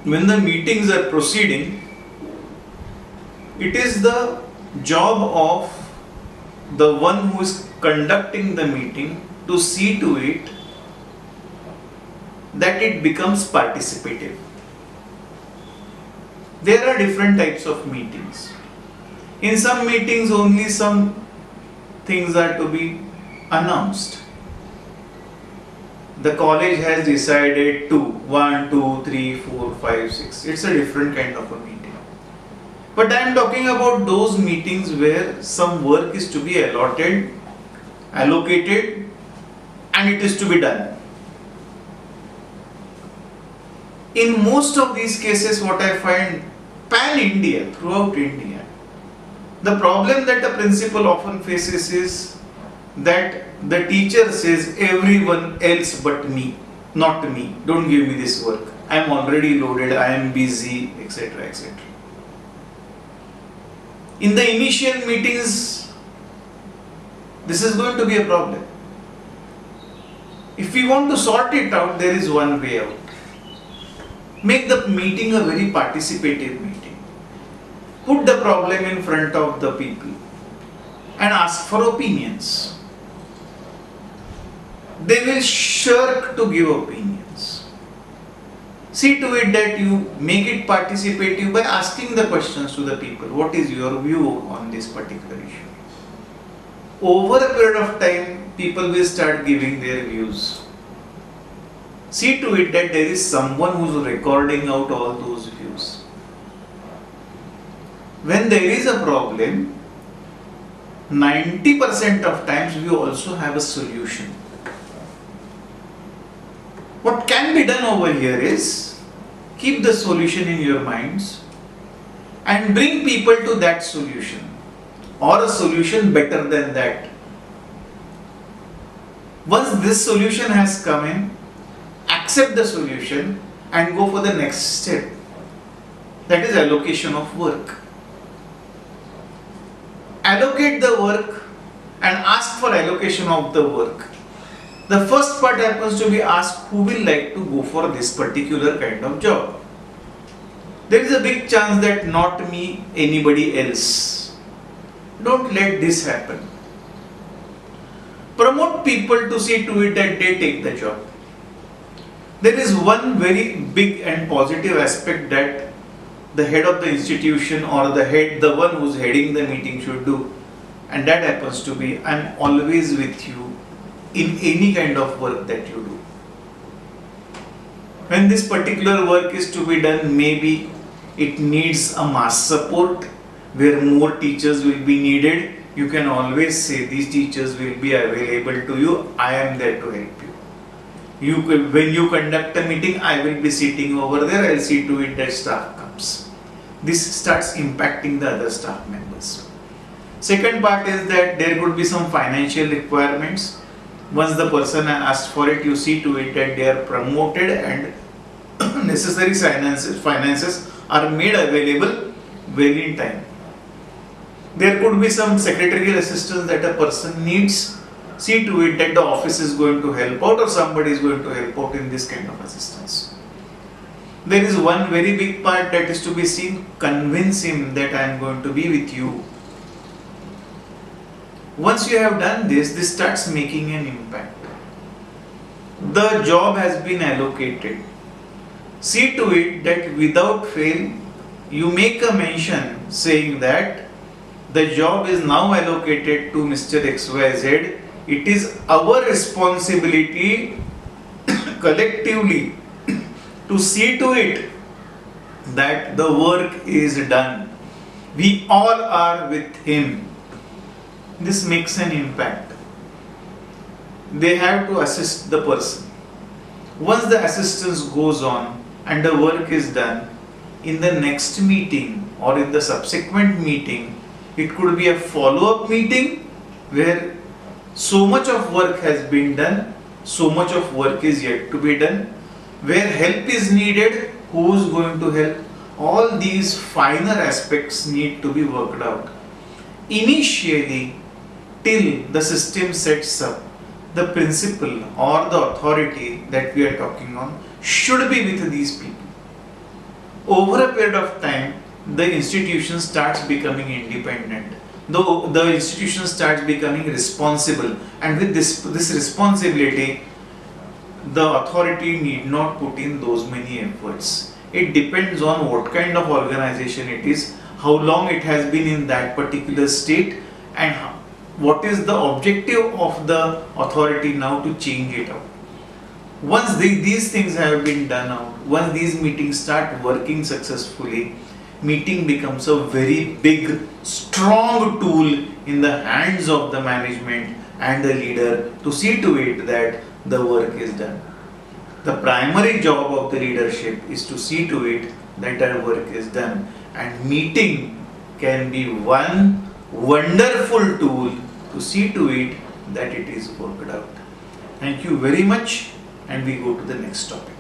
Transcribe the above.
when the meetings are proceeding, it is the job of the one who is conducting the meeting to see to it that it becomes participative. There are different types of meetings. In some meetings only some things are to be announced. The college has decided to 1, 2, 3, 4, 5, 6. It's a different kind of a meeting. But I am talking about those meetings where some work is to be allotted, allocated, and it is to be done. In most of these cases, what I find pan-India, throughout India, the problem that the principal often faces is that the teacher says everyone else but me, not me, don't give me this work, I am already loaded, I am busy, etc. etc. In the initial meetings, this is going to be a problem. If we want to sort it out, there is one way out. Make the meeting a very participative meeting. Put the problem in front of the people and ask for opinions. They will shirk to give opinions. See to it that you make it participative by asking the questions to the people. What is your view on this particular issue? Over a period of time, people will start giving their views. See to it that there is someone who is recording out all those views. When there is a problem, 90% of times we also have a solution. What can be done over here is keep the solution in your minds and bring people to that solution or a solution better than that. Once this solution has come in, accept the solution and go for the next step. That is allocation of work. Allocate the work and ask for allocation of the work. The first part happens to be ask who will like to go for this particular kind of job. There is a big chance that not me, anybody else. Don't let this happen. Promote people to see to it that they take the job. There is one very big and positive aspect that the head of the institution or the one who's heading the meeting should do, and that happens to be I am always with you in any kind of work that you do. When this particular work is to be done, maybe it needs a mass support where more teachers will be needed. You can always say these teachers will be available to you. I am there to help you. When you conduct a meeting, I will be sitting over there. I will see to it that staff comes. This starts impacting the other staff members. Second part is that there could be some financial requirements. Once the person asked for it, you see to it that they are promoted and necessary finances are made available well in time. There could be some secretarial assistance that a person needs. See to it that the office is going to help out or somebody is going to help out in this kind of assistance. There is one very big part that is to be seen. Convince him that I am going to be with you. Once you have done this, this starts making an impact. The job has been allocated. See to it that without fail, you make a mention saying that the job is now allocated to Mr. XYZ. It is our responsibility collectively to see to it that the work is done. We all are with him. This makes an impact. They have to assist the person. Once the assistance goes on and the work is done, in the next meeting or in the subsequent meeting, it could be a follow-up meeting where so much of work has been done, so much of work is yet to be done, where help is needed, who is going to help. All these finer aspects need to be worked out. Initially, till the system sets up, the principal or the authority that we are talking on should be with these people. over a period of time, the institution starts becoming independent. The institution starts becoming responsible, and with this responsibility, the authority need not put in those many efforts. It depends on what kind of organization it is, how long it has been in that particular state, and what is the objective of the authority now to change it out. Once these things have been done out, once these meetings start working successfully, meeting becomes a very big, strong tool in the hands of the management and the leader to see to it that the work is done. The primary job of the leadership is to see to it that our work is done, and meeting can be one wonderful tool to see to it that it is worked out. Thank you very much, and we go to the next topic.